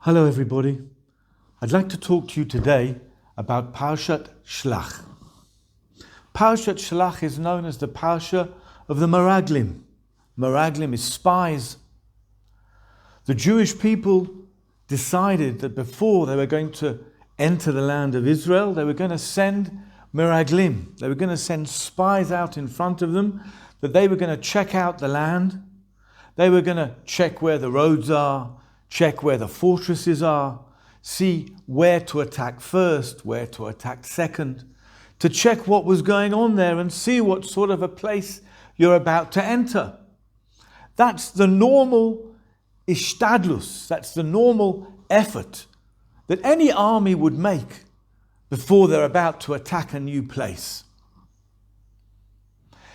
Hello everybody. I'd like to talk to you today about Parshat Shlach. Parshat Shlach is known as the Parsha of the Meraglim. Meraglim is spies. The Jewish people decided that before they were going to enter the land of Israel, they were going to send Meraglim. They were going to send spies out in front of them, that they were going to check out the land. They were going to check where the roads are, check where the fortresses are, see where to attack first, where to attack second, to check what was going on there and see what sort of a place you're about to enter. That's the normal Hishtadlut, that's the normal effort that any army would make before they're about to attack a new place.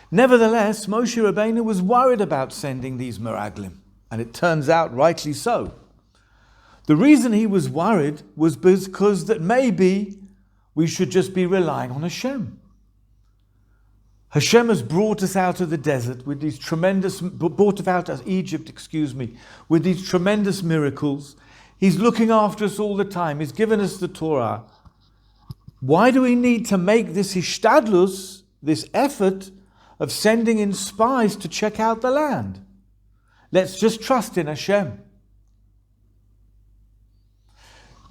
Nevertheless, Moshe Rabbeinu was worried about sending these Meraglim, and it turns out rightly so. The reason he was worried was because that maybe we should just be relying on Hashem. Hashem has brought us out of the desert with these brought us out of Egypt, with these tremendous miracles. He's looking after us all the time. He's given us the Torah. Why do we need to make this Hishtadlut, this effort of sending in spies to check out the land? Let's just trust in Hashem.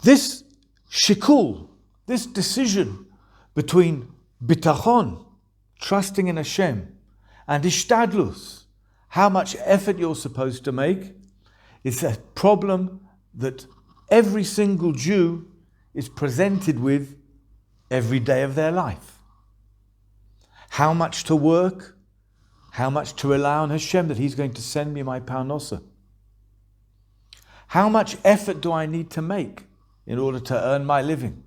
This shikul, this decision between Bitachon, trusting in Hashem, and Hishtadlut, how much effort you're supposed to make, is a problem that every single Jew is presented with every day of their life. How much to work, how much to rely on Hashem that He's going to send me my parnosa. How much effort do I need to make in order to earn my living,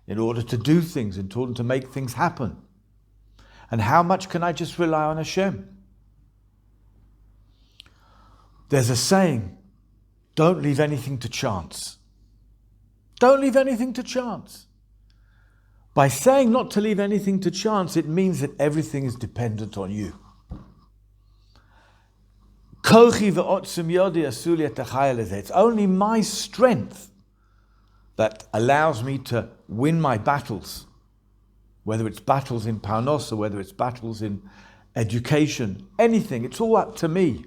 in order to do things, in order to make things happen? And how much can I just rely on Hashem? There's a saying, don't leave anything to chance. Don't leave anything to chance. By saying not to leave anything to chance, it means that everything is dependent on you. It's only my strength that allows me to win my battles, whether it's battles in parnosa, whether it's battles in education, anything, it's all up to me.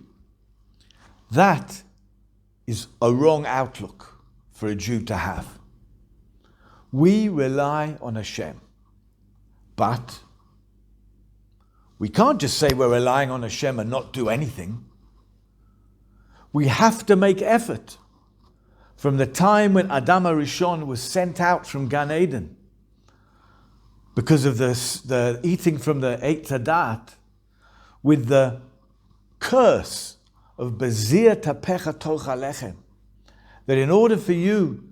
That is a wrong outlook for a Jew to have. We rely on Hashem, but we can't just say we're relying on Hashem and not do anything. We have to make effort. From the time when Adam HaRishon was sent out from Gan Eden because of the eating from the Eitz Hadat, with the curse of Bezir Tapecha Tocha Lechem, that in order for you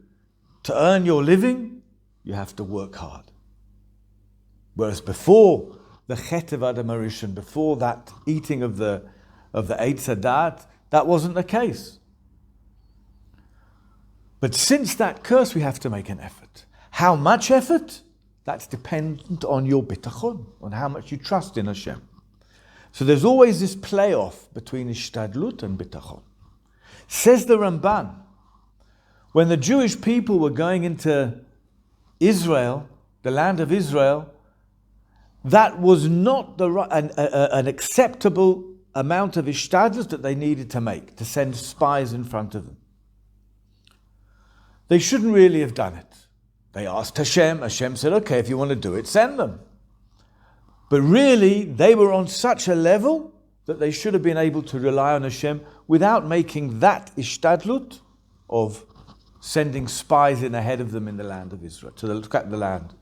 to earn your living, you have to work hard. Whereas before the Chet of Adam HaRishon, before that eating of the Eitz Hadat, that wasn't the case. But since that curse, we have to make an effort. How much effort? That's dependent on your bitachon, on how much you trust in Hashem. So there's always this playoff between Hishtadlut and bitachon. Says the Ramban, when the Jewish people were going into Israel, the land of Israel, that was not an acceptable amount of Hishtadlut that they needed to make, to send spies in front of them. They shouldn't really have done it. They asked Hashem. Hashem said, okay, if you want to do it, send them. But really, they were on such a level that they should have been able to rely on Hashem without making that Hishtadlut of sending spies in ahead of them in the land of Israel, to look at the land.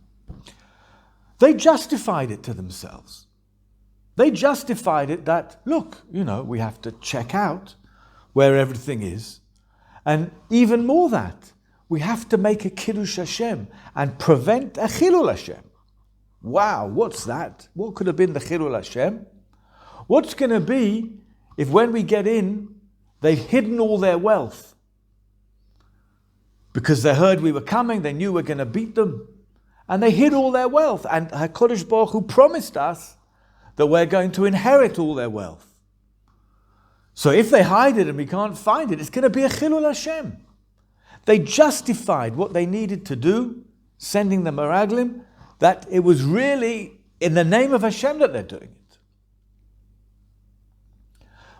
They justified it to themselves. They justified it that, look, we have to check out where everything is. And even more that, we have to make a Kiddush Hashem and prevent a Chilul Hashem. Wow, what's that? What could have been the Chilul Hashem? What's going to be if when we get in, they've hidden all their wealth? Because they heard we were coming, they knew we were going to beat them, and they hid all their wealth. And HaKadosh Baruch Hu promised us that we're going to inherit all their wealth. So if they hide it and we can't find it, it's going to be a Chilul Hashem. They justified what they needed to do, sending the Meraglim, that it was really in the name of Hashem that they're doing it.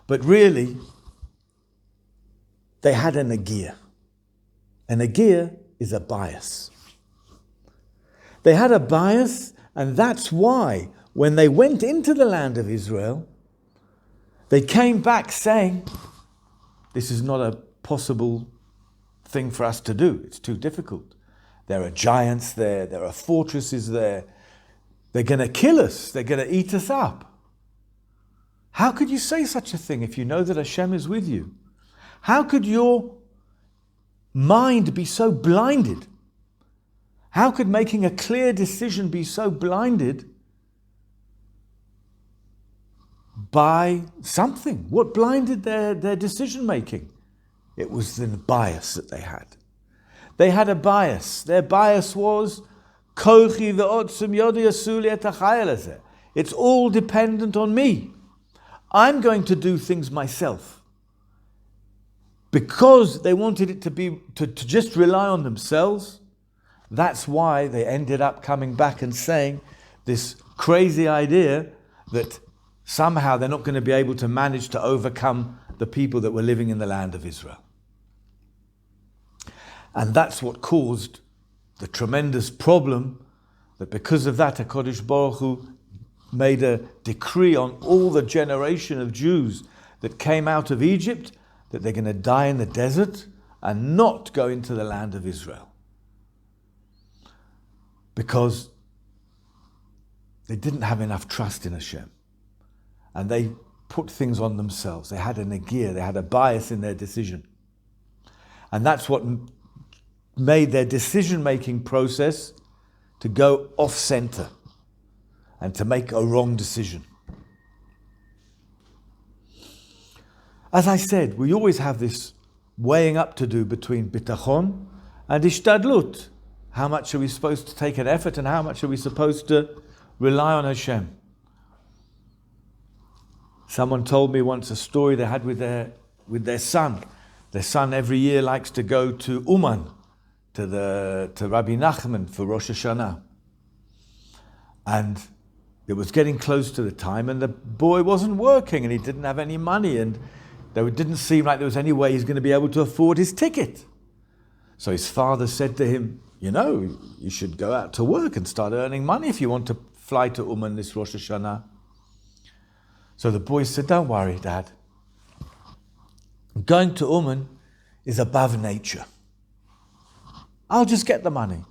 But really, they had a nagia. A nagia is a bias. They had a bias, and that's why when they went into the land of Israel, they came back saying, this is not a possible thing for us to do. It's too difficult. There are giants there. There are fortresses there. They're going to kill us. They're going to eat us up. How could you say such a thing if you know that Hashem is with you? How could your mind be so blinded? How could making a clear decision be so blinded by something? What blinded their decision making? It was the bias that they had. They had a bias. Their bias was, it's all dependent on me. I'm going to do things myself. Because they wanted it to just rely on themselves, that's why they ended up coming back and saying this crazy idea that somehow they're not going to be able to manage to overcome the people that were living in the land of Israel. And that's what caused the tremendous problem, that because of that, HaKadosh Baruch Hu made a decree on all the generation of Jews that came out of Egypt that they're going to die in the desert and not go into the land of Israel. Because they didn't have enough trust in Hashem. And they put things on themselves. They had a nagia, they had a bias in their decision. And that's what made their decision-making process to go off-center and to make a wrong decision. As I said, we always have this weighing up to do between Bitachon and Hishtadlut. How much are we supposed to take an effort and how much are we supposed to rely on Hashem? Someone told me once a story they had with their son. Their son every year likes to go to Uman, to Rabbi Nachman for Rosh Hashanah. And it was getting close to the time and the boy wasn't working and he didn't have any money and it didn't seem like there was any way he's going to be able to afford his ticket. So his father said to him, you should go out to work and start earning money if you want to fly to Uman this Rosh Hashanah. So the boy said, don't worry, Dad. Going to Uman is above nature. I'll just get the money.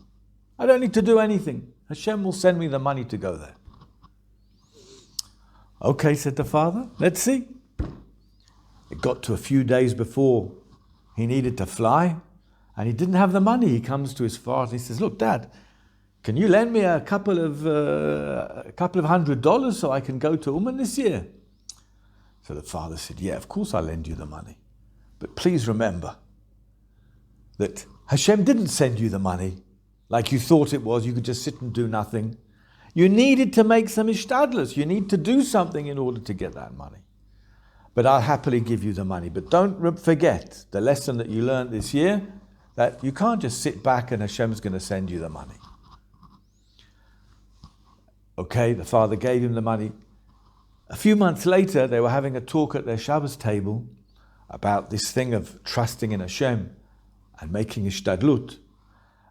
I don't need to do anything. Hashem will send me the money to go there. Okay, said the father, let's see. It got to a few days before he needed to fly, and he didn't have the money. He comes to his father and he says, look, Dad, can you lend me a couple of $100 so I can go to Uman this year? So the father said, yeah, of course I'll lend you the money. But please remember that Hashem didn't send you the money like you thought it was. You could just sit and do nothing. You needed to make some Hishtadlut. You need to do something in order to get that money. But I'll happily give you the money. But don't forget the lesson that you learned this year, that you can't just sit back and Hashem's going to send you the money. Okay, the father gave him the money. A few months later, they were having a talk at their Shabbos table about this thing of trusting in Hashem and making Hishtadlut.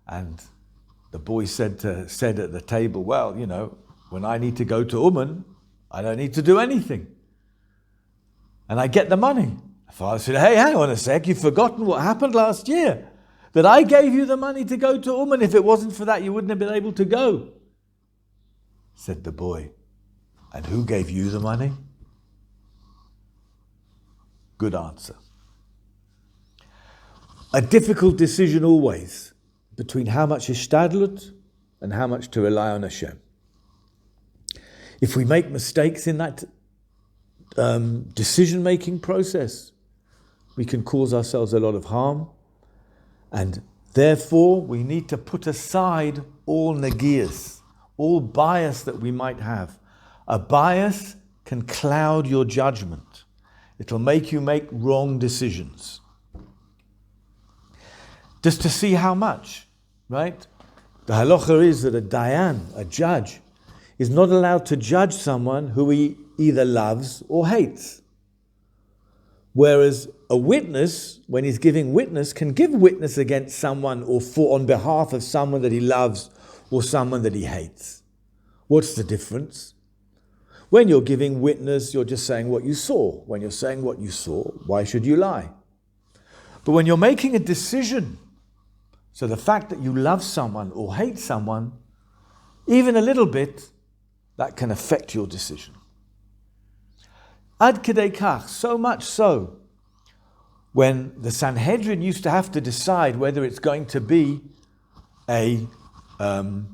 And the boy said at the table, well, when I need to go to Uman, I don't need to do anything. And I get the money. The father said, hey, hang on a sec, you've forgotten what happened last year. That I gave you the money to go to Uman. If it wasn't for that, you wouldn't have been able to go. Said the boy, and who gave you the money? Good answer. A difficult decision always between how much Hishtadlut and how much to rely on Hashem. If we make mistakes in that decision-making process, we can cause ourselves a lot of harm, and therefore we need to put aside all nagias, all bias that we might have. A bias can cloud your judgment. It'll make you make wrong decisions. just to see how much, right? The halacha is that a dayan, a judge, is not allowed to judge someone who he either loves or hates. Whereas a witness, when he's giving witness, can give witness against someone or on behalf of someone that he loves or someone that he hates. What's the difference? When you're giving witness, you're just saying what you saw. When you're saying what you saw, why should you lie? But when you're making a decision, so the fact that you love someone or hate someone, even a little bit, that can affect your decision. Ad kedei kach, so much so, when the Sanhedrin used to have to decide whether it's going to be a Shana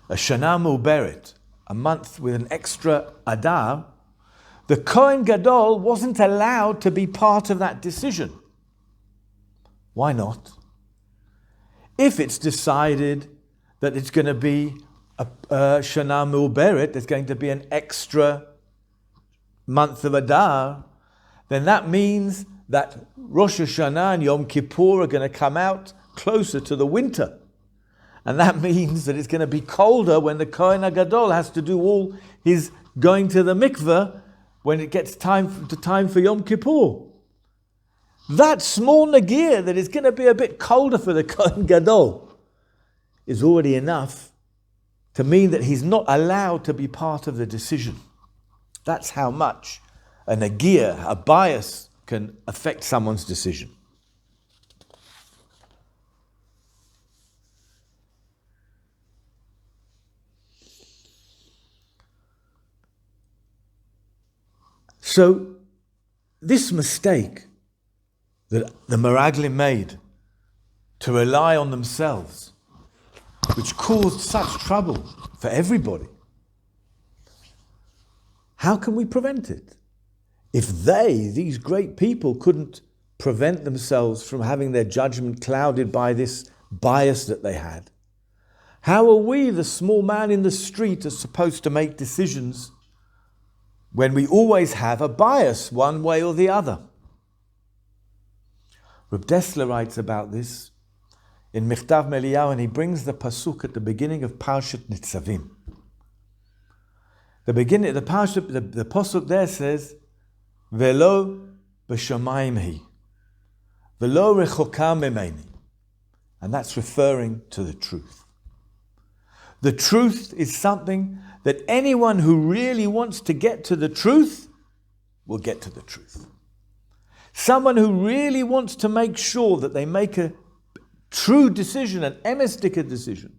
Mu'beret, a month with an extra Adar, the Kohen Gadol wasn't allowed to be part of that decision. Why not? If it's decided that it's going to be a Shana Mu'beret, there's going to be an extra month of Adar, then that means that Rosh Hashanah and Yom Kippur are going to come out closer to the winter. And that means that it's going to be colder when the Kohen HaGadol has to do all his going to the mikveh when it gets time for Yom Kippur. That small nagir that is going to be a bit colder for the Kohen Gadol is already enough to mean that he's not allowed to be part of the decision. That's how much a nagir, a bias, can affect someone's decision. So, this mistake that the Meraglim made to rely on themselves, which caused such trouble for everybody, how can we prevent it? If these great people, couldn't prevent themselves from having their judgment clouded by this bias that they had, how are we, the small man in the street, are supposed to make decisions when we always have a bias one way or the other? Reb Dessler writes about this in Michtav Meliyahu, and he brings the pasuk at the beginning of Parshat Nitzavim. The pasuk there says, "Velo b'shamayim hi, velo rechoka memeni," and that's referring to the truth. The truth is something that anyone who really wants to get to the truth will get to the truth. Someone who really wants to make sure that they make a true decision, an emestika decision,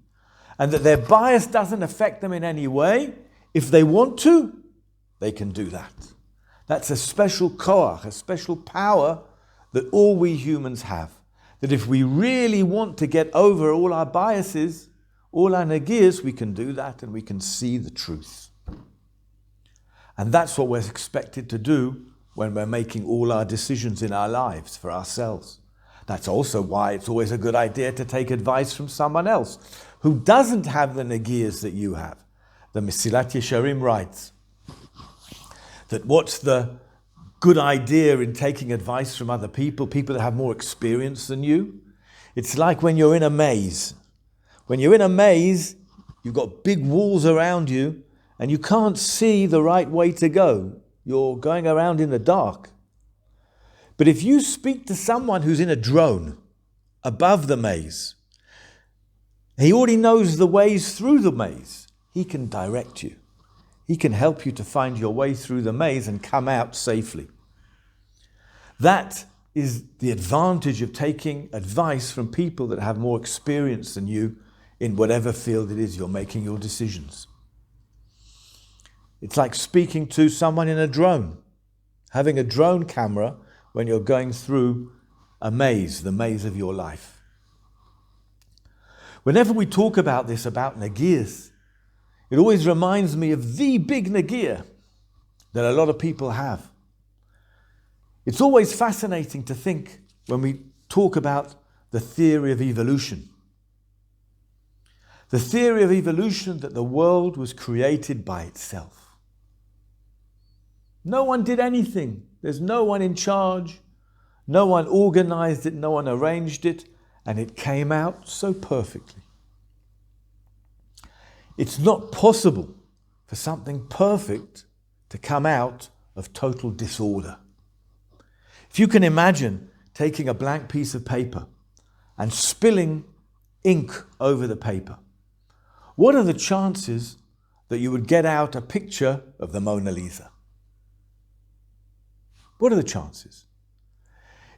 and that their bias doesn't affect them in any way, if they want to, they can do that. That's a special koach, a special power that all we humans have. That if we really want to get over all our biases, all our nagirs, we can do that and we can see the truth. And that's what we're expected to do when we're making all our decisions in our lives for ourselves. That's also why it's always a good idea to take advice from someone else who doesn't have the nagirs that you have. The Mesilat Yesharim writes that what's the good idea in taking advice from other people that have more experience than you? It's like when you're in a maze. When you're in a maze, you've got big walls around you and you can't see the right way to go. You're going around in the dark. But if you speak to someone who's in a drone above the maze, he already knows the ways through the maze. He can direct you. He can help you to find your way through the maze and come out safely. That is the advantage of taking advice from people that have more experience than you in whatever field it is you're making your decisions. It's like speaking to someone in a drone, having a drone camera when you're going through a maze, the maze of your life. Whenever we talk about this, about nagirs, it always reminds me of the big nagir that a lot of people have. It's always fascinating to think when we talk about the theory of evolution. The theory of evolution that the world was created by itself. No one did anything. There's no one in charge. No one organized it. No one arranged it. and it came out so perfectly. It's not possible for something perfect to come out of total disorder. If you can imagine taking a blank piece of paper and spilling ink over the paper, what are the chances that you would get out a picture of the Mona Lisa? What are the chances?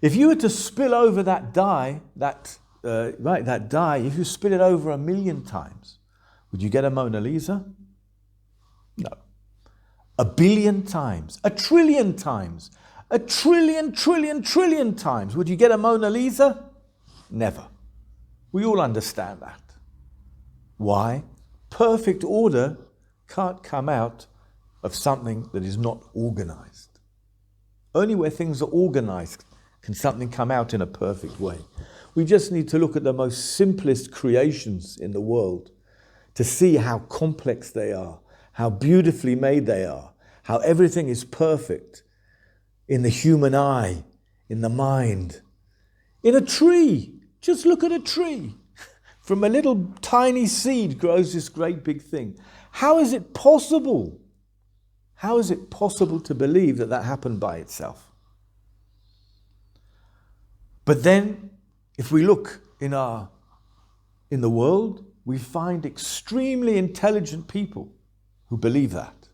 If you were to spill over that dye, that dye, if you spill it over 1,000,000 times, would you get a Mona Lisa? No. 1,000,000,000 times, 1,000,000,000,000 times, 1,000,000,000,000,000,000,000 times, would you get a Mona Lisa? Never. We all understand that. Why? Perfect order can't come out of something that is not organized. Only where things are organized can something come out in a perfect way. We just need to look at the most simplest creations in the world to see how complex they are, how beautifully made they are, how everything is perfect in the human eye, in the mind. In a tree, just look at a tree. From a little tiny seed grows this great big thing. How is it possible? How is it possible to believe that that happened by itself? But then, if we look in the world, we find extremely intelligent people who believe that.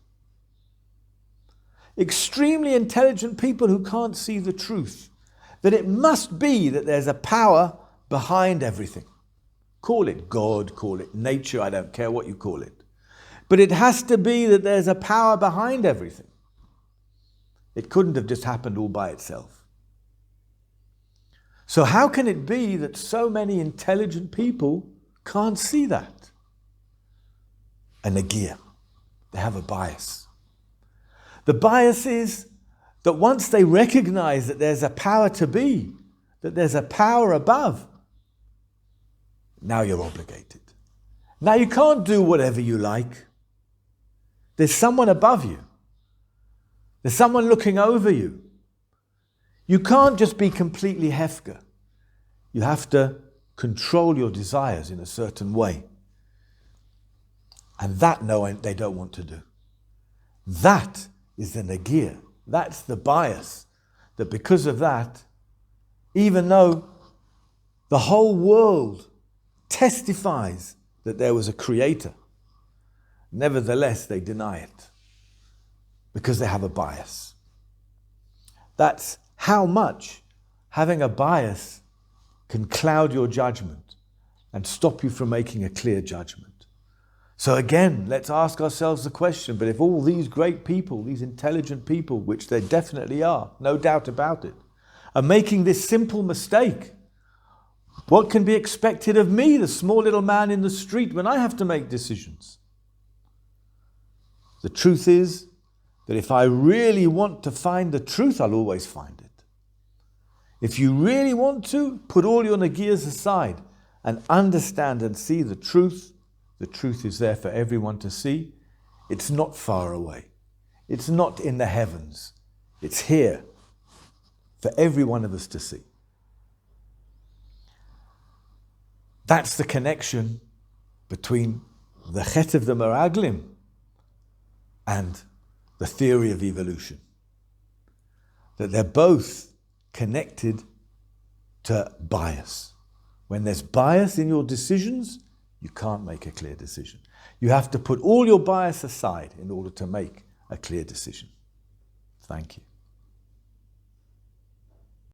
Extremely intelligent people who can't see the truth, that it must be that there's a power behind everything. Call it God, call it nature, I don't care what you call it. But it has to be that there's a power behind everything. It couldn't have just happened all by itself. So how can it be that so many intelligent people can't see that? A nagia. They have a bias. The bias is that once they recognize that there's a power to be, that there's a power above, now you're obligated. Now you can't do whatever you like. There's someone above you. There's someone looking over you. You can't just be completely hefker. You have to control your desires in a certain way. And that, no, they don't want to do. That is the nagia. That's the bias. That because of that, even though the whole world testifies that there was a creator, nevertheless they deny it because they have a bias. That's how much having a bias can cloud your judgment and stop you from making a clear judgment. So again, let's ask ourselves the question, but if all these great people, these intelligent people, which they definitely are, no doubt about it, are making this simple mistake, what can be expected of me, the small little man in the street, when I have to make decisions? The truth is that if I really want to find the truth, I'll always find it. If you really want to, put all your nagias aside and understand and see the truth. The truth is there for everyone to see. It's not far away. It's not in the heavens. It's here for every one of us to see. That's the connection between the chet of the Meraglim and the theory of evolution. That they're both connected to bias. When there's bias in your decisions, you can't make a clear decision. You have to put all your bias aside in order to make a clear decision. Thank you.